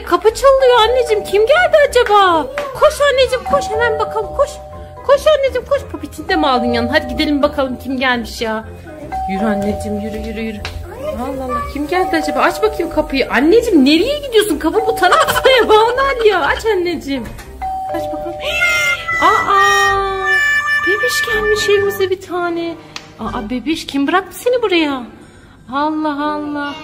kapı çalıyor anneciğim. Kim geldi acaba? Koş anneciğim koş, hemen bakalım koş. Koş anneciğim koş. Popitini de mi aldın yanına? Hadi gidelim bakalım kim gelmiş ya. Yürü anneciğim yürü. Allah Allah, kim geldi acaba? Aç bakayım kapıyı. Anneciğim nereye gidiyorsun? Kapı bu tarafta ya. Banu ya. Aç anneciğim. Aç bakalım. Aa, bebiş gelmiş evimize bir tane. Aa, bebiş kim bıraktı seni buraya? Allah Allah.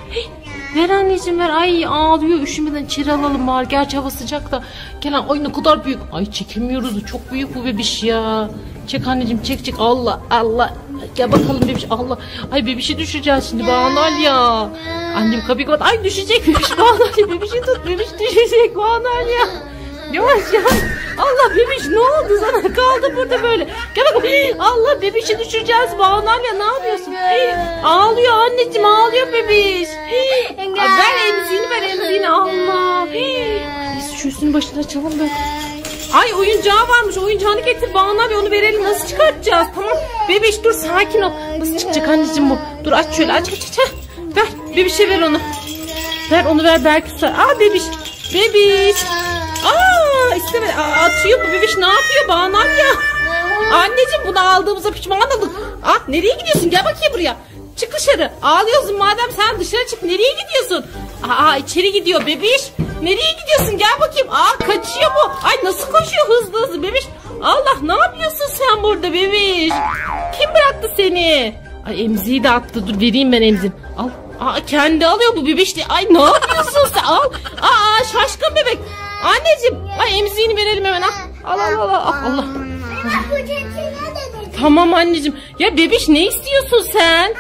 Hey, ver anneciğim ver. Ay ağlıyor, üşümeden içeri alalım bari. Gerçi hava sıcak da. Gelen ay ne kadar büyük. Ay çekemiyoruz, çok büyük bu bebiş ya. Çek anneciğim çek. Allah Allah. Gel bakalım bebiş. Allah. Ay bebişi düşeceğiz şimdi Banal ya. Annem kapıyı kapat. Ay düşecek bebiş Banal ya. Bebişi tut, bebiş düşecek Banal ya. Yavaş ya. Allah bebiş ne oldu sana? Kaldı burada böyle. Gel bakalım. Allah bebişi düşüreceğiz Banal ya, ne yapıyorsun? Ağlıyor anneciğim, ağlıyor bebiş. Ver emziğini Allah. Biz şu üstünün başına açalım da. Ay oyuncağı varmış, oyuncağını getir Banal ya, onu verelim, nasıl çıkartacağız? Tamam bebiş dur sakin ol. Nasıl çıkacak anneciğim bu? Dur aç şöyle aç. Ver bebişe ver onu. Ver onu ver belki tutar. Bebiş. İstemedi. Atıyor bu bebiş, ne yapıyor Banal ya? Anneciğim bunu aldığımıza pişman olduk. Nereye gidiyorsun? Gel bakayım buraya. Çık dışarı. Ağlıyorsun madem, sen dışarı çık. Nereye gidiyorsun? İçeri gidiyor bebiş. Nereye gidiyorsun? Gel bakayım. Kaçıyor bu. Ay nasıl koşuyor hızlı bebiş. Allah ne yapıyorsun sen burada bebiş? Kim bıraktı seni? Ay emziği de attı. Dur vereyim ben emziğini. Al. Kendi alıyor bu bebiş de. Ay ne yapıyorsun sen? Al. Şaşkın bebek. Anneciğim. Ay emziğini verelim hemen. Allah. Tamam anneciğim. Ya bebiş ne istiyorsun sen?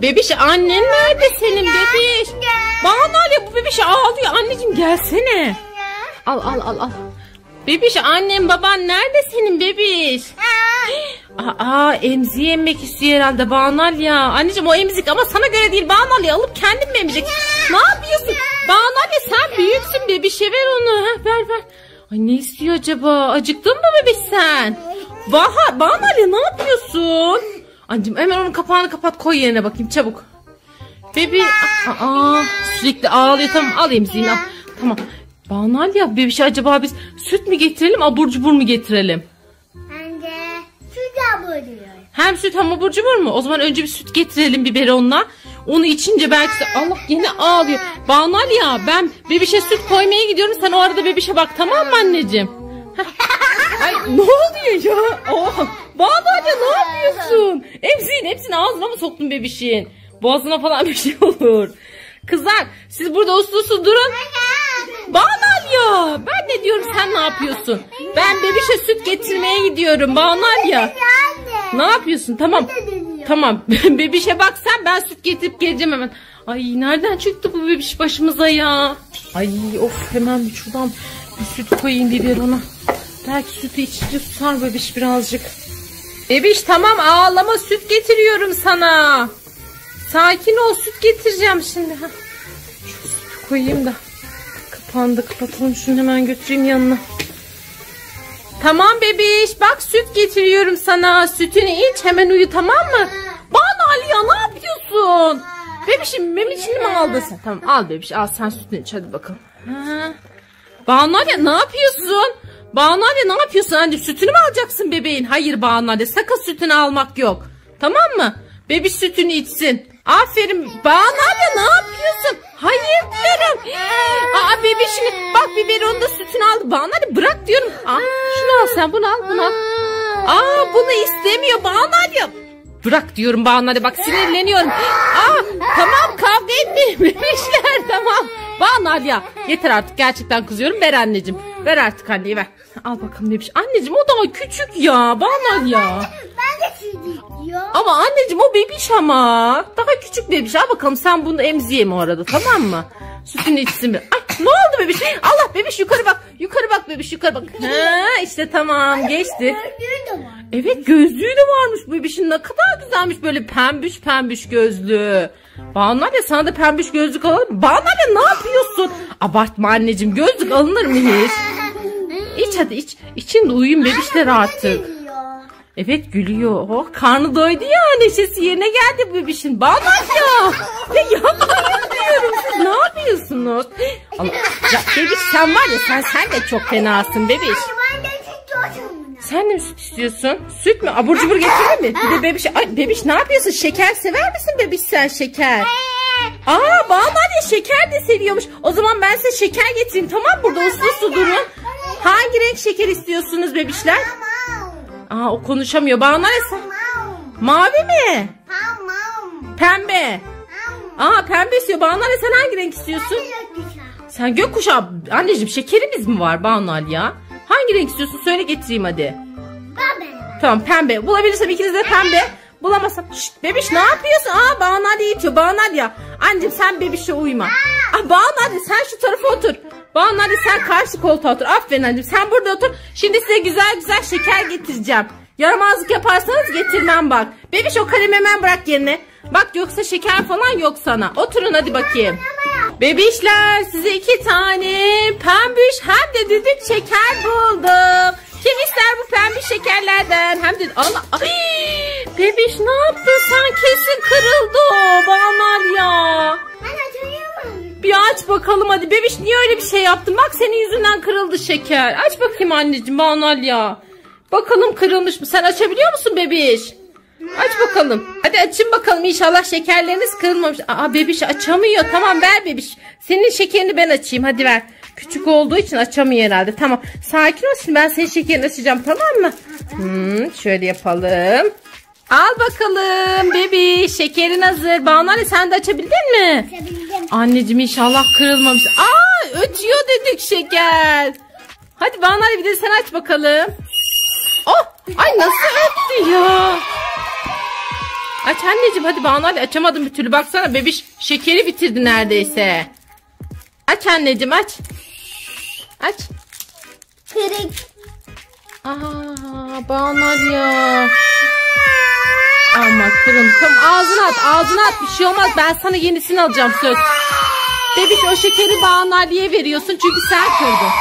Bebiş annen nerede senin bebiş? Banal ya bu bebiş ağlıyor. Anneciğim gelsene. Al. Bebiş annem baban nerede senin bebiş? Emziği emmek istiyor herhalde Banal ya. Anneciğim o emzik ama sana göre değil Banal ya. Alıp kendin mi emecek? Ne yapıyorsun? Banal ya sen büyüksün, bebişe ver onu. Ver. Ay ne istiyor acaba? Acıktın mı bebiş sen? Banal ya ne yapıyorsun? Anneciğim hemen onun kapağını kapat, koy yerine bakayım çabuk. Bebi sürekli ağlıyor. Tamam al emziğini al. Tamam. Banal ya bebişe acaba biz süt mü getirelim, abur cubur mu getirelim? Bence süt abur cubur. Hem süt hem abur cubur mu? O zaman önce bir süt getirelim biberonla. Onu içince belki de Allah yine ağlıyor. Banal ya ben bebişe süt koymaya gidiyorum. Sen o arada bebişe bak, tamam mı anneciğim? Ay ne oluyor ya? Banal ya ne yapıyorsun? Hepsini ağzına mı soktun bebişin? Boğazına falan bir şey olur. Kızlar siz burada uslu durun. Banal ya ben ne diyorum, sen ne yapıyorsun? Ben bebişe süt getirmeye gidiyorum Banal ya. Ne yapıyorsun? Tamam. Bebişe bak sen, ben süt getirip geleceğim hemen. Ay nereden çıktı bu bebiş başımıza ya? Ay hemen bir şuradan bir süt koyayım biberona. Belki sütü içince susar bebiş birazcık. Bebiş tamam ağlama, süt getiriyorum sana. Sakin ol, süt getireceğim şimdi. Şu sütü koyayım da. Kapağını da kapatalım, şunu hemen götüreyim yanına. Tamam bebiş bak süt getiriyorum sana. Sütünü iç hemen uyu, tamam mı? Banal ya ne yapıyorsun? Bebişim memişini mi aldın sen? Tamam al bebiş, al sen sütünü iç hadi bakalım. Banal ya ne yapıyorsun? Banal ya ne yapıyorsun? Hani sütünü mü alacaksın bebeğin? Hayır Banal ya sakın sütünü almak yok. Tamam mı? Bebiş sütünü içsin. Aferin Banal ya ne yapıyorsun? Hayır diyorum. Bebişini bak biberonda sütünü aldı. Banal ya bırak diyorum. Şunu al sen, bunu al. Bunu istemiyor Banal ya. Bırak diyorum Banal ya, bak sinirleniyorum. Tamam kavga etmeyin bebişler, tamam. Banal ya yeter artık, gerçekten kızıyorum. Ver anneciğim, ver artık anneyi ver. Al bakalım bebiş. Anneciğim o daha küçük ya Banal ya. Ben de süt istiyorum. Ama anneciğim o bebiş ama. Daha küçük bebiş. Al bakalım sen bunu emziğe o arada, tamam mı? Sütünü içsin bir. Ay ne oldu bebiş? Allah bebiş yukarı bak. Yukarı bak bebiş, yukarı bak. İşte tamam geçti. Gözlüğü de var. Evet gözlüğü de varmış bu bebişin, ne kadar güzelmiş böyle pembiş gözlüğü. Banal ya sana da pembiş gözlük alalım. Banal ya ne yapıyorsun? Abartma anneciğim, gözlük alınır mı hiç? İç hadi iç. İçin de uyuyun bebişler artık. Evet gülüyor. Karnı doydu ya, neşesi yerine geldi bebişin. Banal ya. Yapmayın diyorum, siz ne yapıyorsunuz? yapıyorsunuz? Allah. Ya bebiş sen var ya sen de çok fenasın bebiş. Ben de süt istiyorum. Sen de mi süt istiyorsun? Süt mü? Abur cubur getirdin mi? Bir de bebiş. Ay bebiş ne yapıyorsun? Şeker sever misin bebiş sen şeker? Aa Banu Aliye şeker de seviyormuş. O zaman ben size şeker getireyim tamam mı? Burada uslu durun. Hangi renk şeker istiyorsunuz bebişler? Aa o konuşamıyor. Banu Aliye sen... Mavi mi? Pembe. Aa pembe istiyor. Banu Aliye sen hangi renk istiyorsun? Sen gökkuşağı. Anneciğim şekerimiz mi var Banu Aliye? Hangi renk istiyorsun? Söyle getireyim hadi. Tamam pembe. Bulabilirsem ikiniz de pembe. Bulamazsam. Şşt bebiş ne yapıyorsun? Aa Banu Aliye itiyor. Banu Aliye. Anneciğim sen bebişe uyma. Banu Aliye sen şu tarafa otur. Banu Aliye sen karşı koltuğa otur. Aferin anneciğim sen burada otur. Şimdi size güzel güzel şeker getireceğim. Yaramazlık yaparsanız getirmem bak. Bebiş o kalemi hemen bırak yerine. Bak yoksa şeker falan yok sana. Oturun hadi bakayım. Bebişler size 2 tane pembiş hem de düdük şeker buldum. Kim ister bu pembiş şekerlerden? Hem de Allah. Ay, bebiş ne yaptın sen? Kesin kırıldı o Banu ya. Bir aç bakalım hadi. Bebiş niye öyle bir şey yaptın? Bak senin yüzünden kırıldı şeker. Aç bakayım anneciğim Banu ya. Bakalım kırılmış mı? Sen açabiliyor musun bebiş? Aç bakalım. Hadi açın bakalım inşallah şekerleriniz kırılmamış. Aa bebiş açamıyor. Tamam ver bebiş. Senin şekerini ben açayım. Hadi ver. Küçük olduğu için açamıyor herhalde. Tamam. Sakin ol şimdi ben senin şekerini açacağım tamam mı? Şöyle yapalım. Al bakalım bebiş. Şekerin hazır. Banu Aliye sen de açabildin mi? Açabildim. Anneciğim inşallah kırılmamış. Aa ötüyor dedik şeker. Hadi Banu Aliye bir de sen aç bakalım. Oh! Ay nasıl öttü ya? Aç anneciğim hadi Banu Aliye açamadım bir türlü. Baksana bebiş şekeri bitirdi neredeyse. Aç anneciğim aç. Aç. Kırık. Aa Banu Aliye. Ama kırın. Tamam ağzına at bir şey olmaz. Ben sana yenisini alacağım söz. Bebiş o şekeri Banu Aliye'ye veriyorsun çünkü sen kırdın.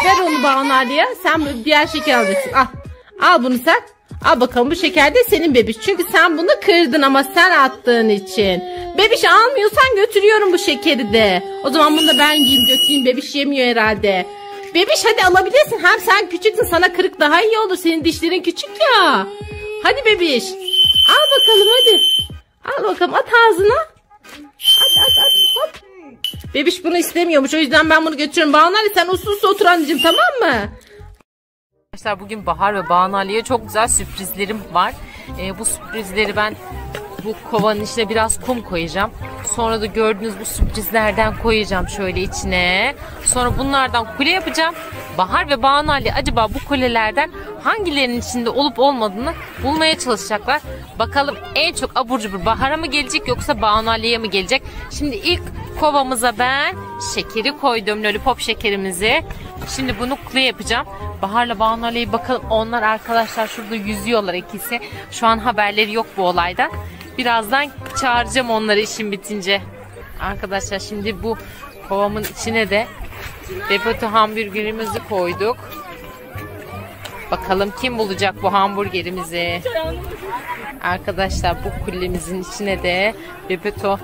Ver onu Banu Aliye'ye. Sen diğer şeker alacaksın. Al bunu sen. Al bakalım bu şeker de senin bebiş. Çünkü sen bunu kırdın ama sen attığın için. Bebiş almıyorsan götürüyorum bu şekeri de. O zaman bunu da ben yiyeyim götüreyim. Bebiş yemiyor herhalde. Bebiş hadi alabilirsin. Hem sen küçüksün sana kırık daha iyi olur. Senin dişlerin küçük ya. Hadi bebiş. Al bakalım hadi. Al bakalım at ağzına. At hop. Bebiş bunu istemiyormuş. O yüzden ben bunu götürüyorum. Banu Aliye sen uslu otur anneciğim tamam mı? Arkadaşlar bugün Bahar ve Banu Aliye'ye çok güzel sürprizlerim var. Bu sürprizleri ben bu kovanın içine biraz kum koyacağım. Sonra da gördüğünüz bu sürprizlerden koyacağım şöyle içine. Sonra bunlardan kule yapacağım. Bahar ve Banu Aliye acaba bu kulelerden hangilerinin içinde olup olmadığını bulmaya çalışacaklar. Bakalım en çok abur cubur Bahar'a mı gelecek yoksa Banu Aliye'ye mi gelecek? Şimdi ilk kovamıza ben şekeri koydum. Lollipop şekerimizi. Şimdi bunu kule yapacağım. Bahar'la Banu Aliye'ye bakalım. Onlar arkadaşlar şurada yüzüyorlar ikisi. Şu an haberleri yok bu olaydan. Birazdan çağıracağım onları işim bitince. Arkadaşlar şimdi bu kovamın içine de Bebeto hamburgerimizi koyduk. Bakalım kim bulacak bu hamburgerimizi. Arkadaşlar bu kulemizin içine de Bebeto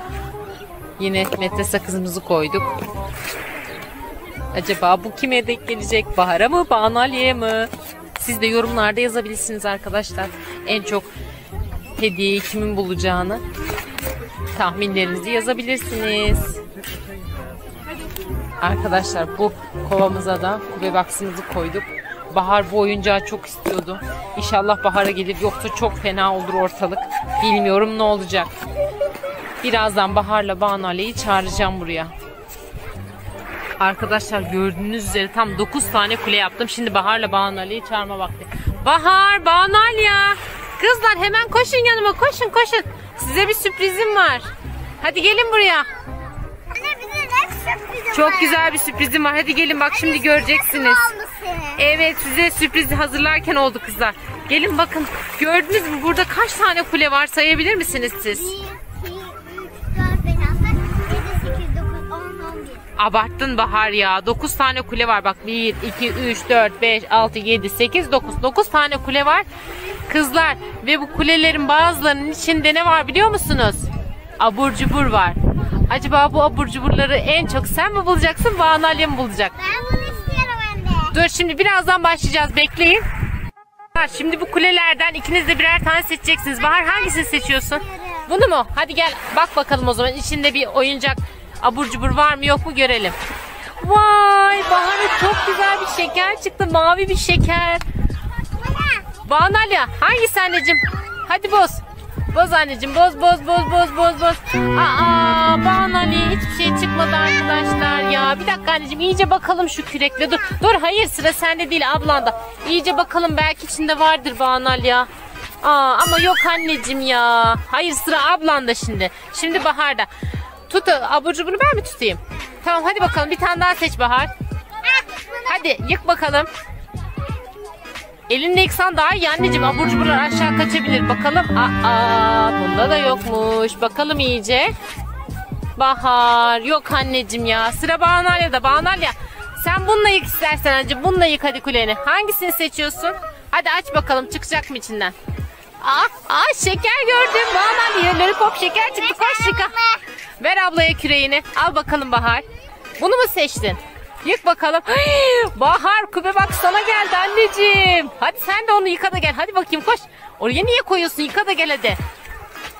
yine metre sakızımızı koyduk. Acaba bu kime denk gelecek? Bahar'a mı Banu Aliye'ye mi? Siz de yorumlarda yazabilirsiniz arkadaşlar. En çok hediyeyi kimin bulacağını tahminlerinizi yazabilirsiniz. Arkadaşlar bu kovamıza da kubebox'ımızı koyduk. Bahar bu oyuncağı çok istiyordu. İnşallah Bahar'a gelir yoksa çok fena olur ortalık. Bilmiyorum ne olacak. Birazdan Bahar'la Banu Aliye'yi çağıracağım buraya. Arkadaşlar gördüğünüz üzere tam 9 tane kule yaptım. Şimdi Bahar'la Banu Aliye'yi çağırma vakti. Bahar, Banu Aliye. Kızlar hemen koşun yanıma. Koşun. Size bir sürprizim var. Hadi gelin buraya. Anne bize ne sürprizim var? Çok güzel bir sürprizim var. Hadi gelin bak şimdi göreceksiniz. Evet size sürprizi hazırlarken oldu kızlar. Gelin bakın. Gördünüz mü burada kaç tane kule var sayabilir misiniz siz? 1, 2, 3, 4, 5, 6, 7, 8, 9, 10, 11. Abarttın Bahar ya. 9 tane kule var. Bak 1, 2, 3, 4, 5, 6, 7, 8, 9. 9 tane kule var. Kızlar ve bu kulelerin bazılarının içinde ne var biliyor musunuz? Abur cubur var. Acaba bu abur cuburları en çok sen mi bulacaksın, Banu Aliye mi bulacak? Ben bunu istiyorum anne. Dur şimdi birazdan başlayacağız, bekleyin. Şimdi bu kulelerden ikiniz de birer tane seçeceksiniz. Bahar hangisini seçiyorsun? Bunu mu? Hadi gel bak bakalım o zaman. İçinde bir oyuncak abur cubur var mı yok mu görelim. Vay Bahar'a çok güzel bir şeker çıktı. Mavi bir şeker. Banu Aliye hangisi anneciğim? Hadi boz. Boz anneciğim, boz. Banu Aliye hiçbir şey çıkmadı arkadaşlar ya. Bir dakika anneciğim, iyice bakalım şu kürekle. Dur hayır, sıra sende değil, ablanda. İyice bakalım, belki içinde vardır Banu Aliye. Ama yok anneciğim ya. Hayır, sıra ablanda şimdi. Şimdi Bahar'da. Tut abur cubunu, ben mi tutayım? Tamam hadi bakalım, bir tane daha seç Bahar. Hadi yık bakalım. Elinde yıksan daha iyi anneciğim. Abur cuburlar aşağı kaçabilir. Bakalım. Bunda da yokmuş. Bakalım iyice. Bahar. Yok anneciğim ya. Sıra Banu Aliye'de. Banu Aliye, sen bununla yık istersen anneciğim. Bununla yık hadi kuleni. Hangisini seçiyorsun? Hadi aç bakalım. Çıkacak mı içinden? Şeker gördüm. Banu Aliye. Lollipop şeker çıktı. Koş yıka. Ver ablaya küreğini. Al bakalım Bahar. Bunu mu seçtin? Yık bakalım. Bahar, küpe bak sana geldi anneciğim. Hadi sen de onu yıka da gel. Hadi bakayım, koş. Oraya niye koyuyorsun? Yıka da gel hadi.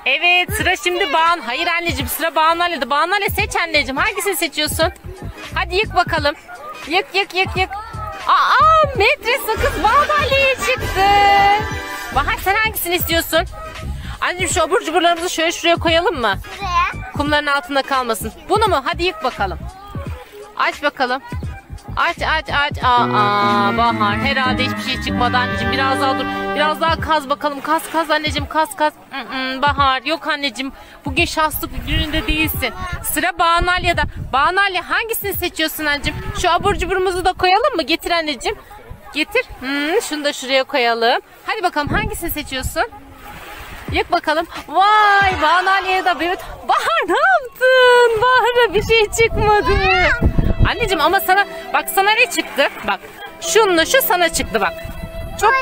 Evet, sıra şimdi Banu. Hayır anneciğim, sıra Banu Aliye'de. Banu Aliye seç anneciğim. Hangisini seçiyorsun? Hadi yık bakalım. Yık. Metre sakız Banu Aliye'ye çıktı. Bahar, sen hangisini istiyorsun? Anneciğim şu abur cuburlarımızı şöyle şuraya koyalım mı? Şuraya. Kumların altında kalmasın. Bunu mu? Hadi yık bakalım. Aç bakalım. Aç. Bahar, herhalde hiçbir şey çıkmadı anneciğim. Biraz daha dur. Biraz daha kaz bakalım. Kaz anneciğim, kaz. Bahar, yok anneciğim. Bugün şanslı bir gününde değilsin. Sıra Banu Aliye'de. Banu Aliye, hangisini seçiyorsun anneciğim? Şu abur cuburumuzu da koyalım mı? Getir anneciğim. Getir. Şunu da şuraya koyalım. Hadi bakalım, hangisini seçiyorsun? Yık bakalım. Vay, Banu Aliye'de. Evet. Bahar, ne yaptın? Bahar'a bir şey çıkmadı. Anneciğim ama sana ne çıktı? Bak. Şununla şu sana çıktı bak. Çok